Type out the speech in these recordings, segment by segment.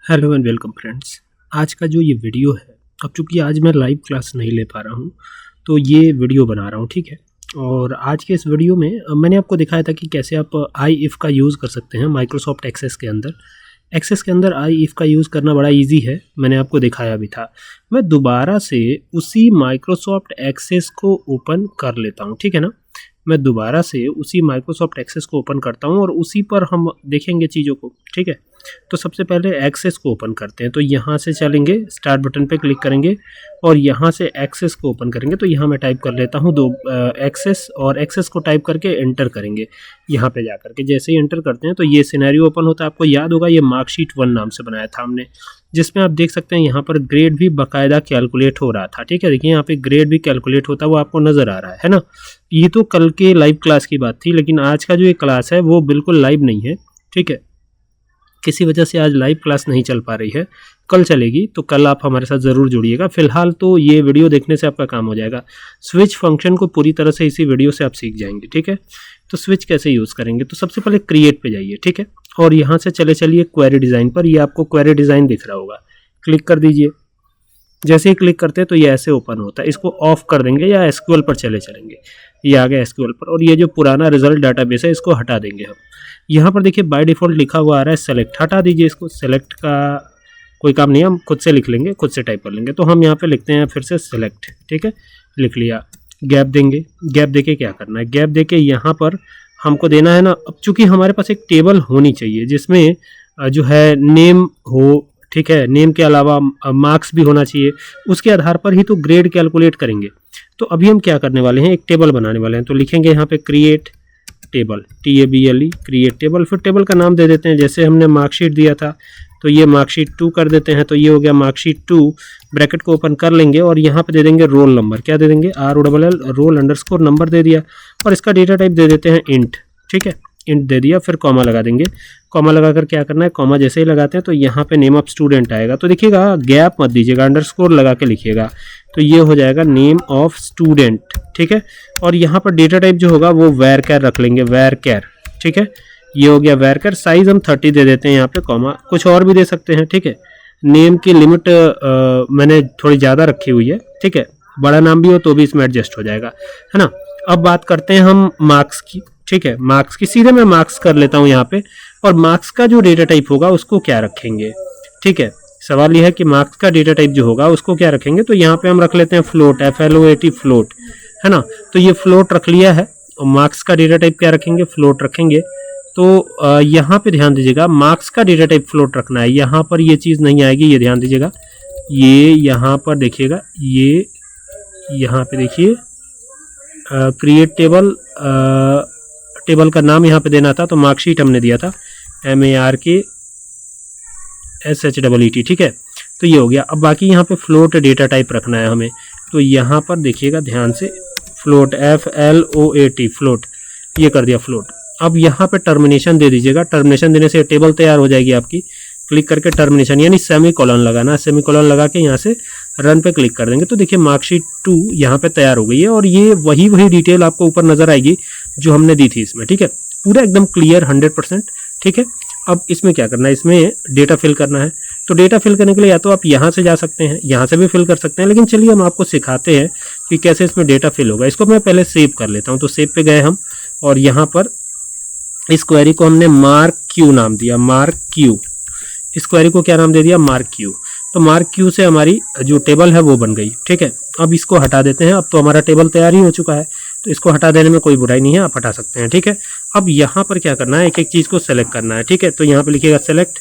Hello and welcome friends. आज का जो ये वीडियो है, अब चूँकि आज मैं लाइव क्लास नहीं ले पा रहा हूँ तो ये वीडियो बना रहा हूँ, ठीक है। और आज के इस वीडियो में मैंने आपको दिखाया था कि कैसे आप आई इफ़ का यूज़ कर सकते हैं माइक्रोसॉफ्ट एक्सेस के अंदर। एक्सेस के अंदर आई इफ़ का यूज़ करना बड़ा इजी है, मैंने आपको दिखाया भी था। मैं दोबारा से उसी माइक्रोसॉफ्ट एक्सेस को ओपन कर लेता हूँ, ठीक है ना। मैं दोबारा से उसी माइक्रोसॉफ्ट एक्सेस को ओपन करता हूँ और उसी पर हम देखेंगे चीज़ों को, ठीक है। तो सबसे पहले एक्सेस को ओपन करते हैं, तो यहाँ से चलेंगे, स्टार्ट बटन पे क्लिक करेंगे और यहाँ से एक्सेस को ओपन करेंगे। तो यहाँ मैं टाइप कर लेता हूँ एक्सेस, और एक्सेस को टाइप करके एंटर करेंगे। यहाँ पे जा करके जैसे ही एंटर करते हैं तो ये सिनेरियो ओपन होता है। आपको याद होगा ये मार्कशीट 1 नाम से बनाया था हमने, जिसमें आप देख सकते हैं यहाँ पर ग्रेड भी बाकायदा कैलकुलेट हो रहा था, ठीक है। देखिए यहाँ पे ग्रेड भी कैलकुलेट होता है, वो आपको नज़र आ रहा है ना। ये तो कल के लाइव क्लास की बात थी, लेकिन आज का जो ये क्लास है वो बिल्कुल लाइव नहीं है, ठीक है। किसी वजह से आज लाइव क्लास नहीं चल पा रही है, कल चलेगी, तो कल आप हमारे साथ ज़रूर जुड़िएगा। फिलहाल तो ये वीडियो देखने से आपका काम हो जाएगा। स्विच फंक्शन को पूरी तरह से इसी वीडियो से आप सीख जाएंगे, ठीक है। तो स्विच कैसे यूज़ करेंगे, तो सबसे पहले क्रिएट पे जाइए, ठीक है। और यहाँ से चलिए क्वेरी डिज़ाइन पर। ये आपको क्वेरी डिज़ाइन दिख रहा होगा, क्लिक कर दीजिए। जैसे ही क्लिक करते हैं तो ये ऐसे ओपन होता है। इसको ऑफ कर देंगे या एसक्यूएल पर चलेंगे। ये आ गया एसक्यूएल पर, और ये जो पुराना रिजल्ट डाटाबेस है इसको हटा देंगे हम। यहाँ पर देखिए बाय डिफ़ॉल्ट लिखा हुआ आ रहा है सेलेक्ट, हटा दीजिए इसको। सेलेक्ट का कोई काम नहीं है, हम खुद से लिख लेंगे, खुद से टाइप कर लेंगे। तो हम यहाँ पे लिखते हैं फिर से सेलेक्ट, ठीक है, लिख लिया। गैप देंगे, गैप देके क्या करना है, गैप देके यहाँ पर हमको देना है ना। अब चूँकि हमारे पास एक टेबल होनी चाहिए जिसमें जो है नेम हो, ठीक है, नेम के अलावा मार्क्स भी होना चाहिए, उसके आधार पर ही तो ग्रेड कैलकुलेट करेंगे। तो अभी हम क्या करने वाले हैं, एक टेबल बनाने वाले हैं। तो लिखेंगे यहाँ पे create table, TABLE, create table. फिर टेबल का नाम दे देते हैं, जैसे हमने मार्कशीट दिया था तो ये मार्कशीट 2 कर देते हैं। तो ये हो गया मार्कशीट 2, ब्रैकेट को ओपन कर लेंगे और यहाँ पे दे देंगे रोल नंबर। क्या दे देंगे, ROLL, रोल अंडरस्कोर नंबर दे दिया। और इसका डेटा टाइप दे देते हैं इंट, ठीक है, इंट दे दिया। फिर कॉमा लगा देंगे। कॉमा लगाकर क्या करना है, कॉमा जैसे ही लगाते हैं तो यहाँ पे नेम ऑफ स्टूडेंट आएगा। तो देखिएगा गैप मत दीजिएगा, अंडरस्कोर लगा के लिखिएगा। तो ये हो जाएगा नेम ऑफ स्टूडेंट, ठीक है। और यहाँ पर डेटा टाइप जो होगा वो वैर कैर रख लेंगे, वैर कैर, ठीक है। ये हो गया वैर कैर। साइज हम 30 दे देते हैं यहाँ पे, कॉमा कुछ और भी दे सकते हैं, ठीक है। नेम की लिमिट मैंने थोड़ी ज़्यादा रखी हुई है, ठीक है। बड़ा नाम भी हो तो भी इसमें एडजस्ट हो जाएगा, है ना। अब बात करते हैं हम मार्क्स की, ठीक है। मार्क्स की सीधे मैं मार्क्स कर लेता हूँ यहाँ पे। और मार्क्स का जो डेटा टाइप होगा उसको क्या रखेंगे, ठीक है। सवाल यह है कि मार्क्स का डेटा टाइप जो होगा उसको क्या रखेंगे। तो यहाँ पे हम रख लेते हैं फ्लोट, FLOAT, फ्लोट, है ना। तो ये फ्लोट रख लिया है। और मार्क्स का डेटा टाइप क्या रखेंगे, फ्लोट रखेंगे। तो यहाँ पे ध्यान दीजिएगा, मार्क्स का डेटा टाइप फ्लोट रखना है। यहाँ पर ये चीज़ नहीं आएगी, ये ध्यान दीजिएगा। ये यहाँ पर देखिएगा, ये यहाँ पे देखिए क्रिएट टेबल, टेबल का नाम यहाँ पे देना था। तो मार्कशीट हमने दिया था MARKSHEET, ठीक है। तो ये हो गया। अब बाकी यहाँ पे फ्लोट डेटा टाइप रखना है हमें। तो यहाँ पर देखिएगा ध्यान से, फ्लोट, FLOAT, फ्लोट, ये कर दिया फ्लोट। अब यहाँ पे टर्मिनेशन दे दीजिएगा। टर्मिनेशन देने से टेबल तैयार हो जाएगी आपकी। क्लिक करके टर्मिनेशन यानी सेमीकोलन लगाना, सेमीकोलन लगा के यहाँ से रन पे क्लिक कर देंगे। तो देखिए मार्कशीट 2 यहाँ पे तैयार हो गई है। और ये वही डिटेल आपको ऊपर नजर आएगी जो हमने दी थी इसमें, ठीक है। पूरा एकदम क्लियर 100%, ठीक है। अब इसमें क्या करना है, इसमें डेटा फिल करना है। तो डेटा फिल करने के लिए या तो आप यहाँ से जा सकते हैं, यहाँ से भी फिल कर सकते हैं, लेकिन चलिए हम आपको सिखाते हैं कि कैसे इसमें डेटा फिल होगा। इसको मैं पहले सेव कर लेता हूँ। तो सेव पे गए हम, और यहाँ पर इस क्वेरी को हमने मार्क क्यू नाम दिया, मार्क क्यू। इस क्वेरी को क्या नाम दे दिया, मार्क क्यू। तो मार्क क्यू से हमारी जो टेबल है वो बन गई, ठीक है। अब इसको हटा देते हैं। अब तो हमारा टेबल तैयार ही हो चुका है, तो इसको हटा देने में कोई बुराई नहीं है, आप हटा सकते हैं, ठीक है। अब यहाँ पर क्या करना है, एक एक चीज़ को सेलेक्ट करना है, ठीक है। तो यहाँ पे लिखिएगा सेलेक्ट,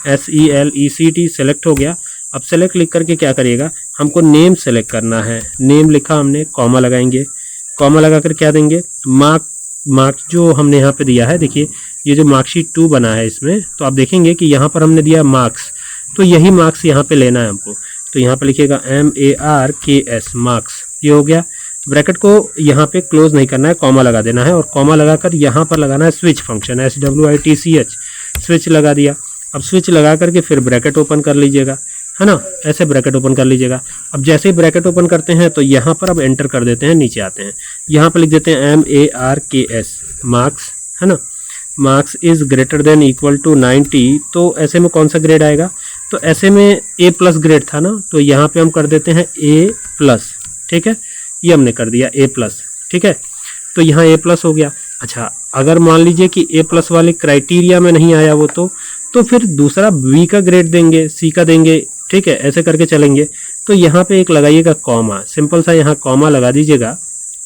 SELECT, सेलेक्ट हो गया। अब सेलेक्ट लिख करके क्या करिएगा, हमको नेम सेलेक्ट करना है। नेम लिखा हमने, कॉमा लगाएंगे। कॉमा लगा कर क्या देंगे, मार्क जो हमने यहाँ पे दिया है, देखिए ये जो मार्कशीट 2 बना है इसमें, तो आप देखेंगे कि यहाँ पर हमने दिया मार्क्स। तो यही मार्क्स यहाँ पे लेना है हमको। तो यहाँ पे लिखिएगा MARKS, मार्क्स, ये हो गया। ब्रैकेट को यहाँ पे क्लोज नहीं करना है, कॉमा लगा देना है। और कॉमा लगाकर यहाँ पर लगाना है स्विच फंक्शन, SWITCH, स्विच लगा दिया। अब स्विच लगा करके फिर ब्रैकेट ओपन कर लीजिएगा, है ना। ऐसे ब्रैकेट ओपन कर लीजिएगा। अब जैसे ही ब्रैकेट ओपन करते हैं तो यहाँ पर अब एंटर कर देते हैं, नीचे आते हैं, यहाँ पर लिख देते हैं MARKS, मार्क्स, है ना। Marks is greater than equal to 90। तो ऐसे में कौन सा ग्रेड आएगा, तो ऐसे में ए प्लस ग्रेड था ना, तो यहाँ पे हम कर देते हैं ए प्लस, ठीक है, ये हमने कर दिया ए प्लस, ठीक है, तो यहाँ ए प्लस हो गया। अच्छा, अगर मान लीजिए कि ए प्लस वाले क्राइटेरिया में नहीं आया वो, तो फिर दूसरा बी का ग्रेड देंगे, सी का देंगे, ठीक है, ऐसे करके चलेंगे। तो यहाँ पे एक लगाइएगा कॉमा, सिंपल सा यहाँ कॉमा लगा दीजिएगा,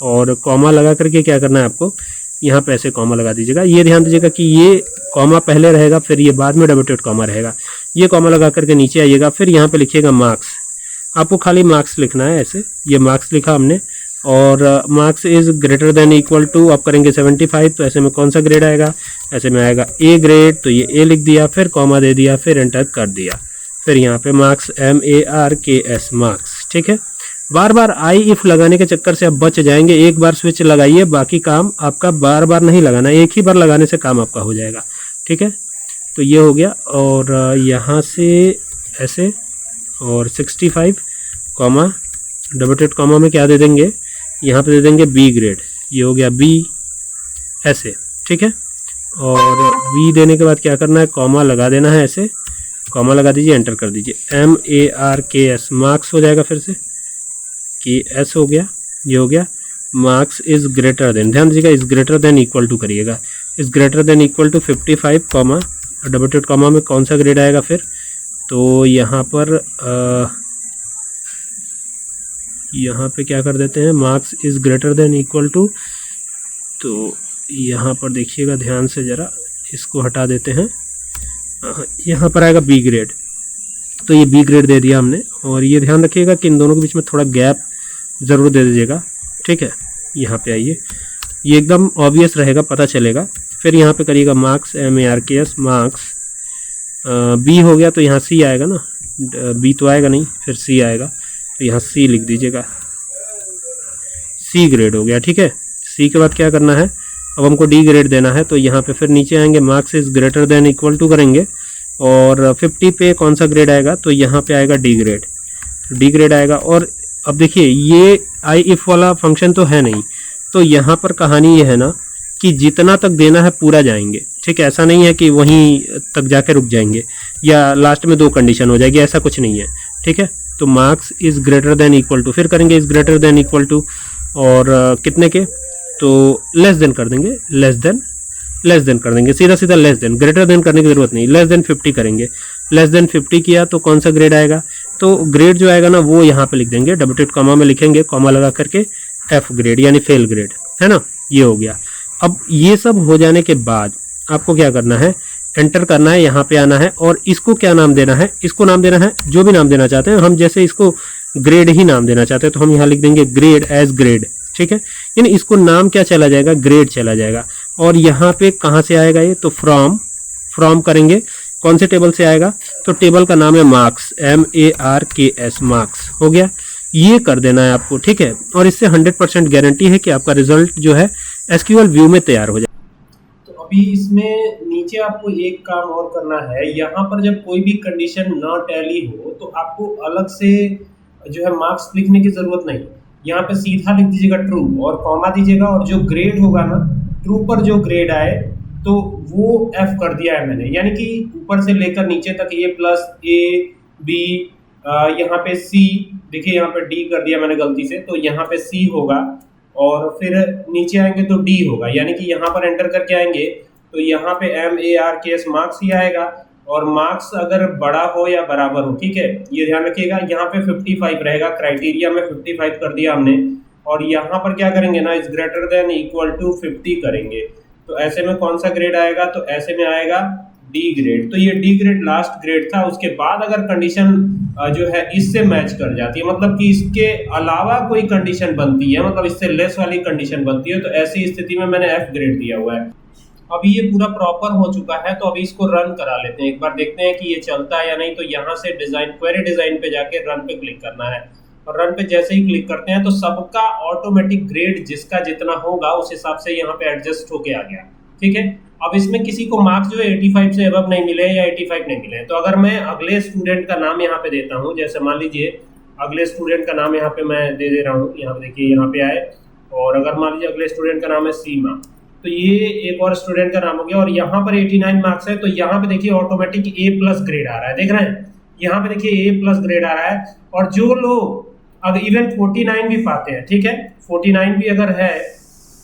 और कॉमा लगा करके क्या करना है आपको, यहाँ पे ऐसे कॉमा लगा दीजिएगा। ये ध्यान दीजिएगा कि ये कॉमा पहले रहेगा, फिर ये बाद में डबल डॉट कॉमा रहेगा। ये कॉमा लगा करके नीचे आइएगा, फिर यहाँ पे लिखिएगा मार्क्स, आपको खाली मार्क्स लिखना है ऐसे, ये मार्क्स लिखा हमने, और marks is greater than equal to आप करेंगे 75, तो ऐसे में कौन सा ग्रेड आएगा, ऐसे में आएगा ए ग्रेड, तो ये ए लिख दिया, फिर कॉमा दे दिया, फिर एंटर कर दिया, फिर यहाँ पे मार्क्स MARKS मार्क्स, ठीक है। बार बार आई इफ लगाने के चक्कर से आप बच जाएंगे, एक बार स्विच लगाइए, बाकी काम आपका बार बार नहीं लगाना, एक ही बार लगाने से काम आपका हो जाएगा, ठीक है। तो ये हो गया, और यहाँ से ऐसे, और 65 कॉमा डबल डॉट कॉमा में क्या दे देंगे, यहाँ पे दे देंगे बी ग्रेड, ये हो गया बी, ऐसे, ठीक है। और बी देने के बाद क्या करना है, कॉमा लगा देना है ऐसे, कॉमा लगा दीजिए, एंटर कर दीजिए, MARKS मार्क्स हो जाएगा, फिर से KS हो गया, ये हो गया, मार्क्स इज ग्रेटर देन, ध्यान दीजिएगा is greater than equal to करिएगा, is greater than equal to 55 comma double dot comma में कौन सा ग्रेड आएगा फिर, तो यहाँ पे क्या कर देते हैं, marks is greater than equal to, तो यहाँ पर देखिएगा ध्यान से ज़रा, इसको हटा देते हैं, यहाँ पर आएगा बी ग्रेड, तो ये बी ग्रेड दे दिया हमने। और ये ध्यान रखिएगा कि इन दोनों के बीच में थोड़ा गैप ज़रूर दे दीजिएगा, ठीक है। यहाँ पे आइए, ये एकदम ऑब्वियस रहेगा, पता चलेगा। फिर यहाँ पे करिएगा मार्क्स MARKS मार्क्स, बी हो गया, तो यहाँ सी आएगा ना, बी तो आएगा नहीं, फिर सी आएगा, तो यहाँ सी लिख दीजिएगा, सी ग्रेड हो गया, ठीक है। सी के बाद क्या करना है, अब हमको डी ग्रेड देना है, तो यहाँ पे फिर नीचे आएंगे, marks is greater than equal to करेंगे, और 50 पे कौन सा ग्रेड आएगा, तो यहाँ पे आएगा डी ग्रेड, डी ग्रेड आएगा। और अब देखिए ये आई इफ वाला फंक्शन तो है नहीं, तो यहाँ पर कहानी ये है ना कि जितना तक देना है पूरा जाएंगे, ठीक है, ऐसा नहीं है कि वहीं तक जाके रुक जाएंगे या लास्ट में 2 कंडीशन हो जाएगी, ऐसा कुछ नहीं है, ठीक है। तो marks is greater than equal to, फिर करेंगे is greater than equal to, और कितने के, तो लेस देन कर देंगे, लेस देन कर देंगे, सीधा सीधा लेस देन, ग्रेटर देन करने की जरूरत नहीं, लेस देन 50 करेंगे, लेस देन 50 किया तो कौन सा ग्रेड आएगा, तो ग्रेड जो आएगा ना वो यहाँ पे लिख देंगे, डबल डॉट कॉमा में लिखेंगे, कॉमा लगा करके F ग्रेड यानी फेल ग्रेड, है ना, ये हो गया। अब ये सब हो जाने के बाद आपको क्या करना है, एंटर करना है, यहाँ पे आना है, और इसको क्या नाम देना है, इसको नाम देना है जो भी नाम देना चाहते हैं हम, जैसे इसको ग्रेड ही नाम देना चाहते हैं तो हम यहाँ लिख देंगे ग्रेड एज ग्रेड, ठीक है, यानी इसको नाम क्या चला जाएगा, ग्रेड चला जाएगा। और यहाँ पे कहाँ से आएगा ये, तो फ्रॉम करेंगे, कौन से टेबल से आएगा, तो टेबल का नाम है मार्क्स, MARKS मार्क्स हो गया, ये कर देना है आपको, ठीक है। और इससे 100% गारंटी है कि आपका रिजल्ट जो है SQL व्यू में तैयार हो जाए। तो अभी इसमें नीचे आपको एक काम और करना है, यहाँ पर जब कोई भी कंडीशन ना टैली हो तो आपको अलग से जो है मार्क्स लिखने की जरूरत नहीं, यहाँ पे सीधा लिख दीजिएगा ट्रू और कॉमा दीजिएगा, और जो ग्रेड होगा ना, ट्रू पर जो ग्रेड आए तो वो F कर दिया है मैंने, यानी कि ऊपर से लेकर नीचे तक A प्लस A B, यहाँ पे C, देखिए यहाँ पे D कर दिया मैंने गलती से, तो यहाँ पे C होगा, और फिर नीचे आएंगे तो D होगा, यानी कि यहाँ पर एंटर करके आएंगे तो यहाँ पे MARKS मार्क्स ही आएगा, और मार्क्स अगर बड़ा हो या बराबर हो, ठीक है, ये ध्यान रखिएगा। यहाँ पे 55 रहेगा, क्राइटेरिया में 55 कर दिया हमने, और यहाँ पर क्या करेंगे ना, is greater than equal to 50 करेंगे, तो ऐसे में कौन सा ग्रेड आएगा, तो ऐसे में आएगा डी ग्रेड। तो ये डी ग्रेड लास्ट ग्रेड था। उसके बाद अगर कंडीशन जो है इससे मैच कर जाती है, मतलब कि इसके अलावा कोई कंडीशन बनती है, मतलब इससे लेस वाली कंडीशन बनती है, तो ऐसी स्थिति में मैंने F ग्रेड दिया हुआ है। अभी ये पूरा प्रॉपर हो चुका है, तो अभी इसको रन करा लेते हैं, एक बार देखते हैं कि ये चलता है या नहीं। तो यहाँ से डिजाइन, क्वेरी डिजाइन पे जाके रन पे क्लिक करना है, और रन पे जैसे ही क्लिक करते हैं तो सबका ऑटोमेटिक ग्रेड जिसका जितना होगा उस हिसाब से यहाँ पे एडजस्ट होके आ गया, ठीक है। अब इसमें किसी को मार्क्स जो है 85 से अबव नहीं मिले या 85 नहीं मिले, तो अगर मैं अगले स्टूडेंट का नाम यहाँ पे देता हूँ, जैसे मान लीजिए अगले स्टूडेंट का नाम यहाँ पे मैं दे रहा हूँ, यहाँ पे देखिए यहाँ पे आए, और अगर मान लीजिए अगले स्टूडेंट का नाम है सीमा, तो ये एक और स्टूडेंट का नाम हो गया, और यहाँ पर 89 मार्क्स है, तो यहाँ पे देखिए ऑटोमेटिक A+ ग्रेड आ रहा है, देख रहे हैं। यहाँ पे देखिए A+ ग्रेड आ रहा है। और जो लोग अगर इवन 49 भी पाते हैं, ठीक है, 49 भी अगर है,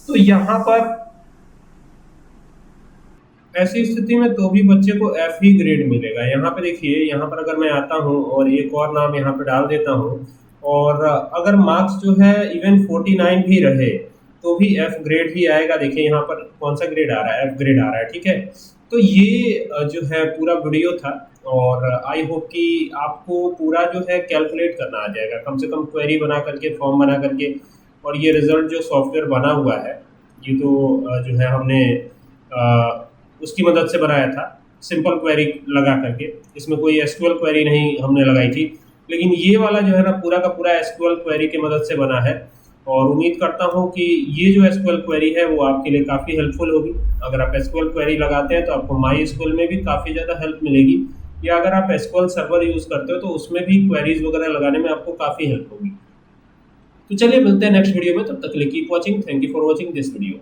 तो यहाँ पर ऐसी स्थिति में तो भी बच्चे को F ही ग्रेड मिलेगा। यहाँ पे देखिए, यहाँ पर अगर मैं आता हूँ और एक और नाम यहाँ पे डाल देता हूँ, और अगर मार्क्स जो है इवन 49 भी रहे तो भी F ग्रेड ही आएगा। देखिए यहाँ पर कौन सा ग्रेड आ रहा है, F ग्रेड आ रहा है, ठीक है। तो ये जो है पूरा वीडियो था, और आई होप कि आपको पूरा जो है कैलकुलेट करना आ जाएगा, कम से कम क्वेरी बना करके, फॉर्म बना करके। और ये रिजल्ट जो सॉफ्टवेयर बना हुआ है, ये तो जो है हमने उसकी मदद से बनाया था, सिंपल क्वेरी लगा करके। इसमें कोई एसक्यूएल क्वेरी नहीं हमने लगाई थी, लेकिन ये वाला जो है ना पूरा का पूरा एसक्यूएल क्वेरी की मदद से बना है। और उम्मीद करता हूँ कि ये जो एसक्यूएल क्वेरी है वो आपके लिए काफ़ी हेल्पफुल होगी। अगर आप एसक्यूएल क्वेरी लगाते हैं तो आपको माई एसक्यूएल में भी काफ़ी ज़्यादा हेल्प मिलेगी, या अगर आप एसक्यूएल सर्वर यूज़ करते हो तो उसमें भी क्वेरीज वगैरह लगाने में आपको काफ़ी हेल्प होगी। तो चलिए मिलते हैं नेक्स्ट वीडियो में, तब तक के लिए keep watching. Thank you for watching this video.